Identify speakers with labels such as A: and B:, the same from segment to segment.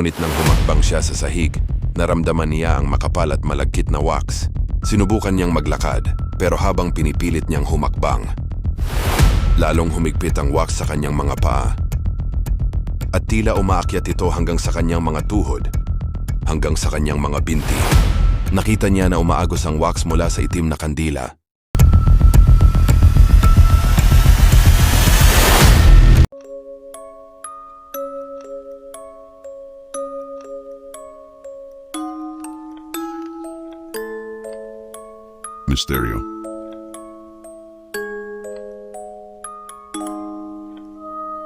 A: Ngunit nang humakbang siya sa sahig, naramdaman niya ang makapal at malagkit na wax. Sinubukan niyang maglakad, pero habang pinipilit niyang humakbang, lalong humigpit ang wax sa kanyang mga paa. At tila umaakyat ito hanggang sa kanyang mga tuhod, hanggang sa kanyang mga binti. Nakita niya na umaagos ang wax mula sa itim na kandila.
B: Misteryo.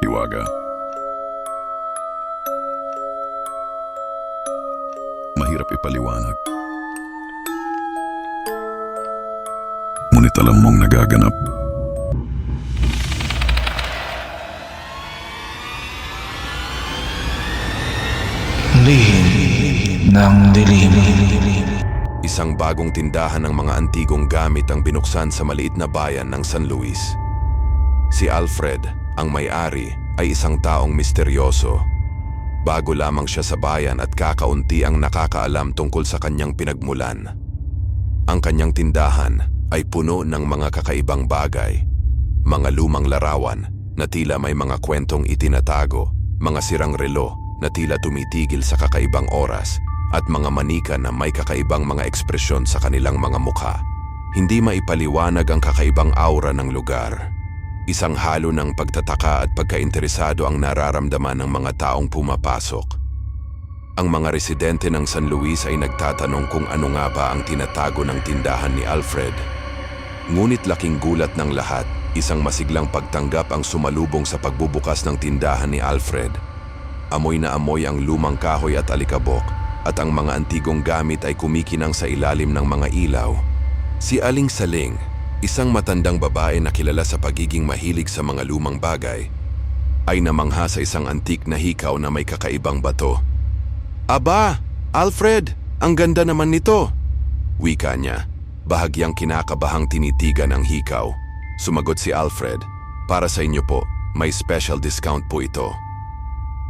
B: Hiwaga. Mahirap ipaliwanag. Ngunit alam mong nagaganap.
C: Lihim ng dilim.
A: Isang bagong tindahan ng mga antigong gamit ang binuksan sa maliit na bayan ng San Luis. Si Alfred, ang may-ari, ay isang taong misteryoso. Bago lamang siya sa bayan at kakaunti ang nakakaalam tungkol sa kanyang pinagmulan. Ang kanyang tindahan ay puno ng mga kakaibang bagay, mga lumang larawan na tila may mga kwentong itinatago, mga sirang relo na tila tumitigil sa kakaibang oras, at mga manika na may kakaibang mga ekspresyon sa kanilang mga mukha. Hindi maipaliwanag ang kakaibang aura ng lugar. Isang halo ng pagtataka at pagkainteresado ang nararamdaman ng mga taong pumapasok. Ang mga residente ng San Luis ay nagtatanong kung ano nga ba ang tinatago ng tindahan ni Alfred. Ngunit laking gulat ng lahat, isang masiglang pagtanggap ang sumalubong sa pagbubukas ng tindahan ni Alfred. Amoy na amoy ang lumang kahoy at alikabok, at ang mga antigong gamit ay kumikinang sa ilalim ng mga ilaw. Si Aling Saling, isang matandang babae na kilala sa pagiging mahilig sa mga lumang bagay, ay namangha sa isang antik na hikaw na may kakaibang bato. "Aba, Alfred, ang ganda naman nito!" wika niya, bahagyang kinakabahang tinitigan ang hikaw. Sumagot si Alfred, "Para sa inyo po, may special discount po ito."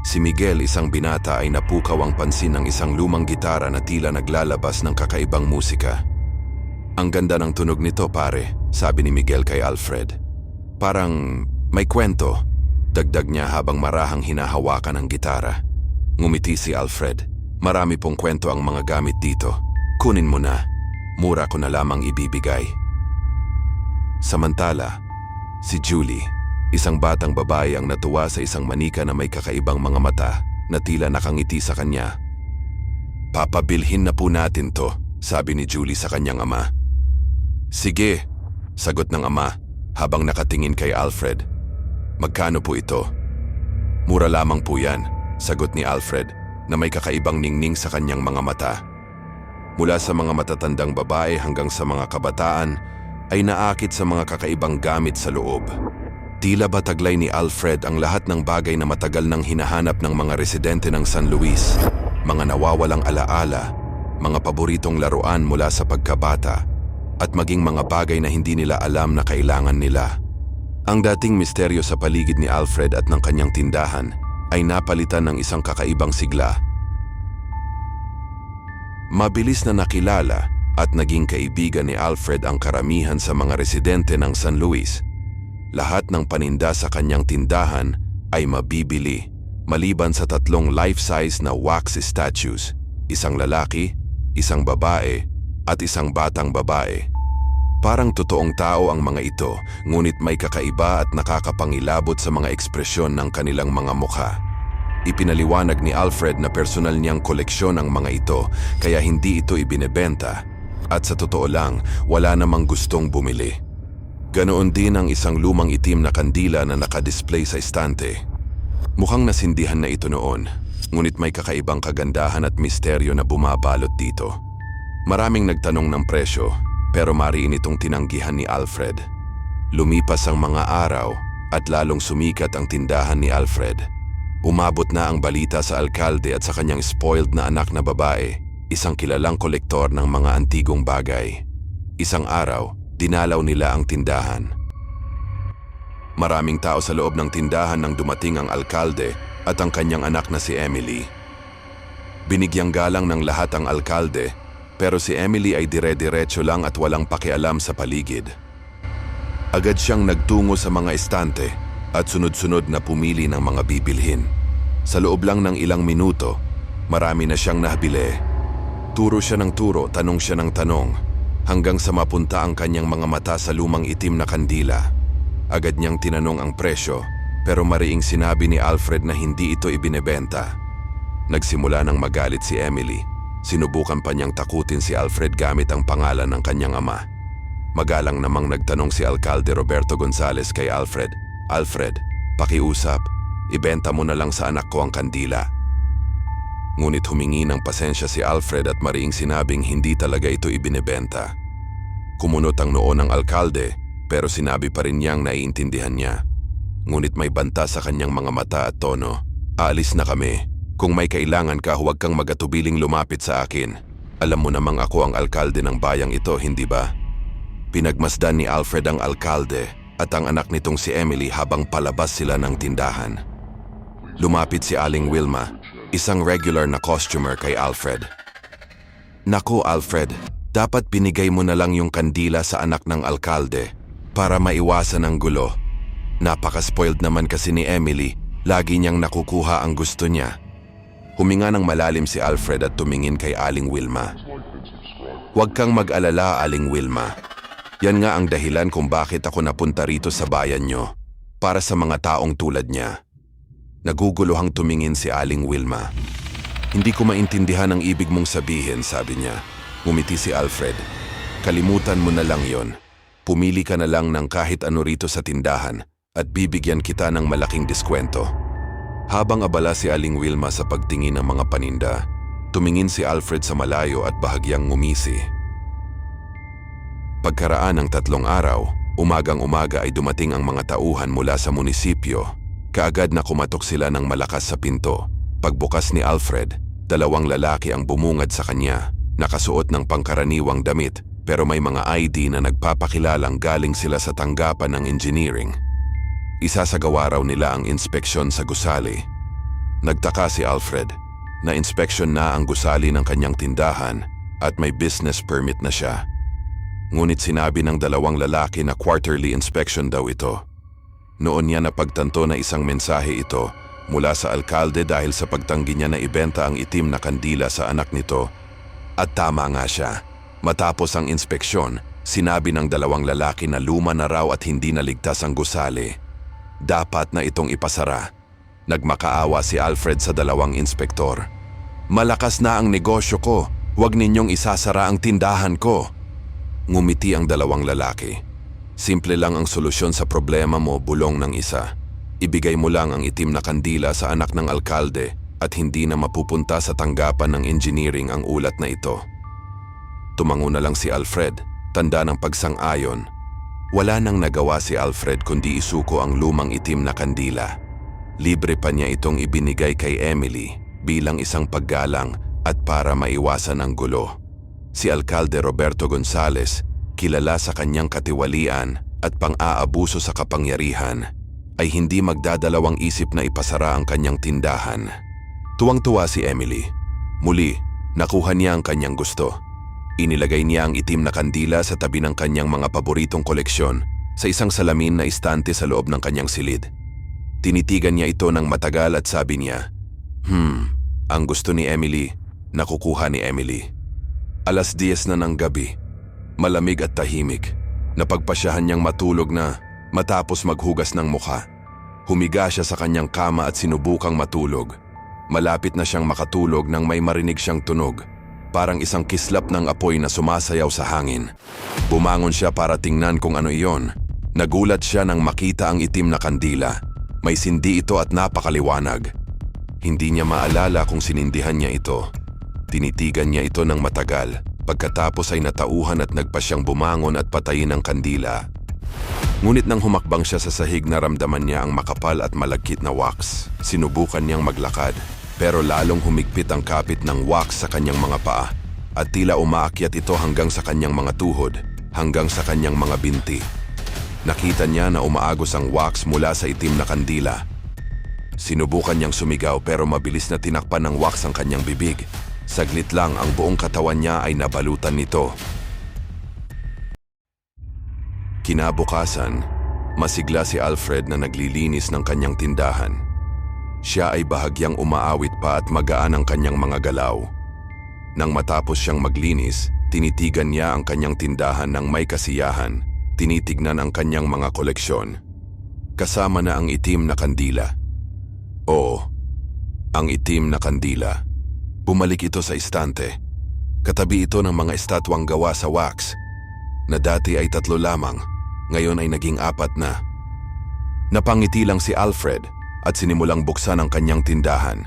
A: Si Miguel, isang binata, ay napukaw ang pansin ng isang lumang gitara na tila naglalabas ng kakaibang musika. "Ang ganda ng tunog nito, pare," sabi ni Miguel kay Alfred. "Parang may kwento," dagdag niya habang marahang hinahawakan ang gitara. Ngumiti si Alfred. "Marami pong kwento ang mga gamit dito. Kunin mo na. Mura ko na lamang ibibigay." Samantala, si Julie, isang batang babae, ang natuwa sa isang manika na may kakaibang mga mata na tila nakangiti sa kanya. "Papabilhin na po natin to," sabi ni Julie sa kanyang ama. "Sige," sagot ng ama habang nakatingin kay Alfred. "Magkano po ito?" "Mura lamang po yan," sagot ni Alfred na may kakaibang ningning sa kanyang mga mata. Mula sa mga matatandang babae hanggang sa mga kabataan ay naakit sa mga kakaibang gamit sa loob. Tila ba taglay ni Alfred ang lahat ng bagay na matagal nang hinahanap ng mga residente ng San Luis, mga nawawalang alaala, mga paboritong laruan mula sa pagkabata, at maging mga bagay na hindi nila alam na kailangan nila. Ang dating misteryo sa paligid ni Alfred at ng kanyang tindahan ay napalitan ng isang kakaibang sigla. Mabilis na nakilala at naging kaibigan ni Alfred ang karamihan sa mga residente ng San Luis. Lahat ng paninda sa kanyang tindahan ay mabibili, maliban sa 3 life-size na wax statues, isang lalaki, isang babae, at isang batang babae. Parang totoong tao ang mga ito, ngunit may kakaiba at nakakapangilabot sa mga ekspresyon ng kanilang mga mukha. Ipinaliwanag ni Alfred na personal niyang koleksyon ang mga ito, kaya hindi ito ibinebenta, at sa totoo lang, wala namang gustong bumili. Ganoon din ang isang lumang itim na kandila na nakadisplay sa estante. Mukhang nasindihan na ito noon, ngunit may kakaibang kagandahan at misteryo na bumabalot dito. Maraming nagtanong ng presyo, pero mariin itong tinanggihan ni Alfred. Lumipas ang mga araw at lalong sumikat ang tindahan ni Alfred. Umabot na ang balita sa alkalde at sa kanyang spoiled na anak na babae, isang kilalang kolektor ng mga antigong bagay. Isang araw, dinalaw nila ang tindahan. Maraming tao sa loob ng tindahan nang dumating ang alkalde at ang kanyang anak na si Emily. Binigyang galang ng lahat ang alkalde, pero si Emily ay dire-diretso lang at walang pakialam sa paligid. Agad siyang nagtungo sa mga estante at sunod-sunod na pumili ng mga bibilhin. Sa loob lang ng ilang minuto, marami na siyang nabili. Turo siya ng turo, tanong siya ng tanong, hanggang sa mapunta ang kanyang mga mata sa lumang itim na kandila. Agad niyang tinanong ang presyo, pero mariing sinabi ni Alfred na hindi ito ibinebenta. Nagsimula nang magalit si Emily. Sinubukan pa niyang takutin si Alfred gamit ang pangalan ng kanyang ama. Magalang namang nagtanong si Alcalde Roberto Gonzales kay Alfred, "Alfred, pakiusap, ibenta mo na lang sa anak ko ang kandila." Ngunit humingi ng pasensya si Alfred at mariing sinabing hindi talaga ito ibinebenta. Kumunot ang noo ng alkalde, pero sinabi pa rin niyang naiintindihan niya. Ngunit may banta sa kanyang mga mata at tono, "Aalis na kami. Kung may kailangan ka, huwag kang magatubiling lumapit sa akin. Alam mo namang ako ang alkalde ng bayang ito, hindi ba?" Pinagmasdan ni Alfred ang alkalde at ang anak nitong si Emily habang palabas sila ng tindahan. Lumapit si Aling Wilma, isang regular na customer kay Alfred. "Naku Alfred, dapat binigay mo na lang yung kandila sa anak ng alkalde para maiwasan ang gulo. Napaka-spoiled naman kasi ni Emily, lagi niyang nakukuha ang gusto niya." Huminga ng malalim si Alfred at tumingin kay Aling Wilma. "Huwag kang mag-alala, Aling Wilma. Yan nga ang dahilan kung bakit ako napunta rito sa bayan nyo, para sa mga taong tulad niya." Naguguluhang tumingin si Aling Wilma. "Hindi ko maintindihan ang ibig mong sabihin," sabi niya. Ngumiti si Alfred. "Kalimutan mo na lang yon. Pumili ka na lang ng kahit ano rito sa tindahan at bibigyan kita ng malaking diskwento." Habang abala si Aling Wilma sa pagtingin ng mga paninda, tumingin si Alfred sa malayo at bahagyang ngumisi. Pagkaraan ng 3 araw, umagang-umaga ay dumating ang mga tauhan mula sa munisipyo. Kaagad na kumatok sila ng malakas sa pinto. Pagbukas ni Alfred, 2 lalaki ang bumungad sa kanya, nakasuot ng pangkaraniwang damit pero may mga ID na nagpapakilalang galing sila sa tanggapan ng engineering. Isasagawa raw nila ang inspeksyon sa gusali. Nagtaka si Alfred na inspeksyon na ang gusali ng kanyang tindahan at may business permit na siya. Ngunit sinabi ng 2 lalaki na quarterly inspection daw ito. Noon niya napagtanto na isang mensahe ito mula sa alkalde dahil sa pagtanggi niya na ibenta ang itim na kandila sa anak nito. At tama nga siya. Matapos ang inspeksyon, sinabi ng 2 lalaki na luma na raw at hindi naligtas ang gusali. Dapat na itong ipasara. Nagmakaawa si Alfred sa 2 inspektor. "Malakas na ang negosyo ko. Huwag ninyong isasara ang tindahan ko." Ngumiti ang 2 lalaki. "Simple lang ang solusyon sa problema mo," bulong ng isa. "Ibigay mo lang ang itim na kandila sa anak ng alkalde at hindi na mapupunta sa tanggapan ng engineering ang ulat na ito." Tumango na lang si Alfred, tanda ng pagsang-ayon. Wala nang nagawa si Alfred kundi isuko ang lumang itim na kandila. Libre pa niya itong ibinigay kay Emily bilang isang paggalang at para maiwasan ang gulo. Si Alcalde Roberto Gonzales, kilala sa kanyang katiwalian at pang-aabuso sa kapangyarihan, ay hindi magdadalawang isip na ipasara ang kanyang tindahan. Tuwang-tuwa si Emily. Muli, nakuha niya ang kanyang gusto. Inilagay niya ang itim na kandila sa tabi ng kanyang mga paboritong koleksyon sa isang salamin na istante sa loob ng kanyang silid. Tinitigan niya ito ng matagal at sabi niya, ang gusto ni Emily, nakukuha ni Emily. 10:00 na ng gabi, malamig at tahimik. Napagpasyahan niyang matulog na matapos maghugas ng mukha. Humiga siya sa kanyang kama at sinubukang matulog. Malapit na siyang makatulog nang may marinig siyang tunog. Parang isang kislap ng apoy na sumasayaw sa hangin. Bumangon siya para tingnan kung ano iyon. Nagulat siya nang makita ang itim na kandila. May sindi ito at napakaliwanag. Hindi niya maalala kung sinindihan niya ito. Tinitigan niya ito ng matagal. Pagkatapos ay natauhan at nagpa siyang bumangon at patayin ang kandila. Ngunit nang humakbang siya sa sahig, naramdaman niya ang makapal at malagkit na wax. Sinubukan niyang maglakad. Pero lalong humigpit ang kapit ng wax sa kanyang mga paa at tila umaakyat ito hanggang sa kanyang mga tuhod, hanggang sa kanyang mga binti. Nakita niya na umaagos ang wax mula sa itim na kandila. Sinubukan niyang sumigaw pero mabilis na tinakpan ng wax ang kanyang bibig. Saglit lang ang buong katawan niya ay nabalutan nito. Kinabukasan, masigla si Alfred na naglilinis ng kanyang tindahan. Siya ay bahagyang umaawit pa at magaan ang kanyang mga galaw. Nang matapos siyang maglinis, tinitigan niya ang kanyang tindahan ng may kasiyahan. Tinitignan ang kanyang mga koleksyon. Kasama na ang itim na kandila. Oo, ang itim na kandila. Bumalik ito sa istante. Katabi ito ng mga estatwang gawa sa wax, na dati ay 3 lamang, ngayon ay naging 4 na. Napangiti lang si Alfred at sinimulang buksan ang kanyang tindahan.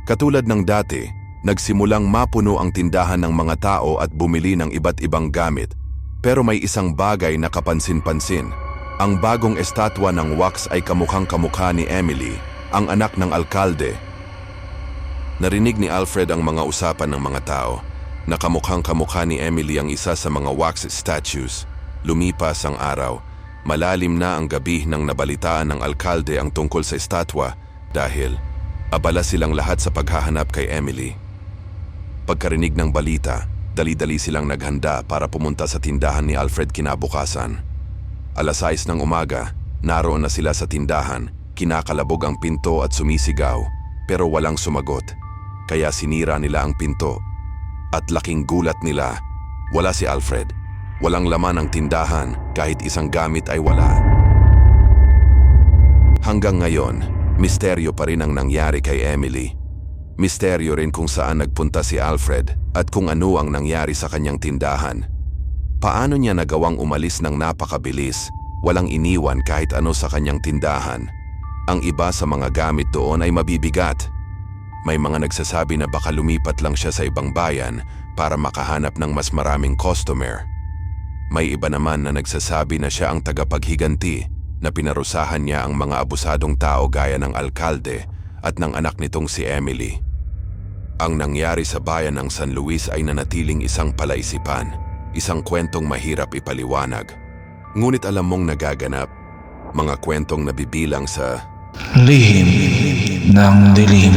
A: Katulad ng dati, nagsimulang mapuno ang tindahan ng mga tao at bumili ng iba't ibang gamit. Pero may isang bagay na kapansin-pansin. Ang bagong estatwa ng wax ay kamukhang-kamukha ni Emily, ang anak ng alkalde. Narinig ni Alfred ang mga usapan ng mga tao na kamukhang-kamukha ni Emily ang isa sa mga wax statues. Lumipas ang araw, malalim na ang gabi nang nabalitaan ng alkalde ang tungkol sa estatwa dahil abala silang lahat sa paghahanap kay Emily. Pagkarinig ng balita, dali-dali silang naghanda para pumunta sa tindahan ni Alfred kinabukasan. 6:00 ng umaga, naroon na sila sa tindahan. Kinakalabog ang pinto at sumisigaw, pero walang sumagot. Kaya sinira nila ang pinto. At laking gulat nila, wala si Alfred. Walang laman ang tindahan, kahit isang gamit ay wala. Hanggang ngayon, misteryo pa rin ang nangyari kay Emily. Misteryo rin kung saan nagpunta si Alfred at kung ano ang nangyari sa kanyang tindahan. Paano niya nagawang umalis ng napakabilis, walang iniwan kahit ano sa kanyang tindahan? Ang iba sa mga gamit doon ay mabibigat. May mga nagsasabi na baka lumipat lang siya sa ibang bayan para makahanap ng mas maraming customer. May iba naman na nagsasabi na siya ang tagapaghiganti na pinarusahan niya ang mga abusadong tao gaya ng alkalde at ng anak nitong si Emily. Ang nangyari sa bayan ng San Luis ay nanatiling isang palaisipan, isang kwentong mahirap ipaliwanag. Ngunit alam mong nagaganap, mga kwentong nabibilang sa
C: Lihim ng dilim.